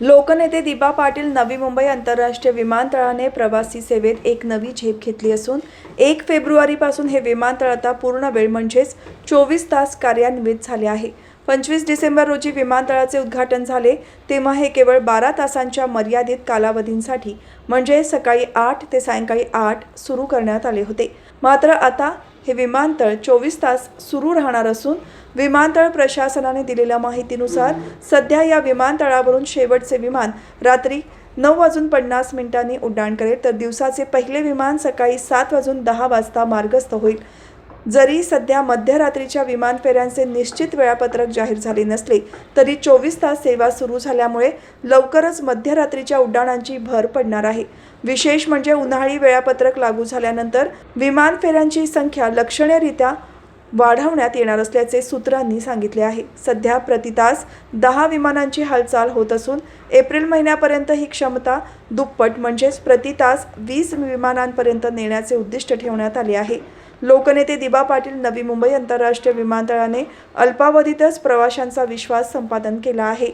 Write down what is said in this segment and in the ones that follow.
लोकनेते दिबा पाटील नवी मुंबई आंतरराष्ट्रीय विमानतळाने प्रवासी सेवेत एक नवी झेप घेतली असून 1 फेब्रुवारीपासून हे विमानतळ आता पूर्ण वेळ म्हणजेच 24 तास कार्यान्वित झाले आहे। 25 डिसेंबर रोजी विमानतळाचे उद्घाटन झाले तेव्हा हे केवळ 12 तासांच्या मर्यादित कालावधीसाठी म्हणजे सकाळी 8 ते सायंकाळी 8 सुरू करण्यात आले होते। मात्र आता हे विमानतळ 24 तास सुरू राहणार असून विमानतळ प्रशासनाने दिलेल्या माहितीनुसार सध्या या विमानतळावरून शेवटचे विमान रात्री 9:50 उड्डाण करेल, तर दिवसाचे पहिले विमान सकाळी 7:10 मार्गस्थ होईल। जरी सध्या मध्यरात्रीच्या विमान फेऱ्यांचे निश्चित वेळापत्रक जाहीर झाले नसले तरी 24 तास सेवा सुरू झाल्यामुळे लवकरच मध्यरात्रीच्या उड्डाणांची भर पडणार आहे। विशेष म्हणजे उन्हाळी वेळापत्रक लागू झाल्यानंतर विमान फेऱ्यांची संख्या लक्षणीयरित्या वाढवण्यात येणार असल्याचे सूत्रांनी सांगितले आहे। सध्या प्रति तास 10 विमानांची हालचाल होत असून एप्रिल महिन्यापर्यंत ही क्षमता दुप्पट म्हणजेच प्रति तास 20 विमानांपर्यंत नेण्याचे उद्दिष्ट ठेवण्यात आले आहे। लोकनेते दिबा पाटील नवी मुंबई आंतरराष्ट्रीय विमानतळाने अल्पावधीतच प्रवाशांचा विश्वास संपादन केला आहे।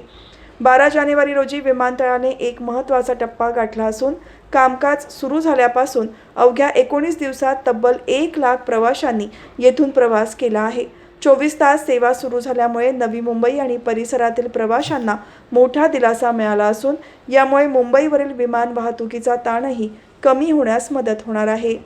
12 जानेवारी रोजी विमानतळाने एक महत्त्वाचा टप्पा गाठला असून कामकाज सुरू झाल्यापासून अवघ्या 19 दिवसात तब्बल 1 लाख प्रवाशांनी येथून प्रवास केला आहे। 24 तास सेवा सुरू झाल्यामुळे नवी मुंबई आणि परिसरातील प्रवाशांना मोठा दिलासा मिळाला असून यामुळे मुंबईवरील विमान वाहतुकीचा ताणही कमी होण्यास मदत होणार आहे।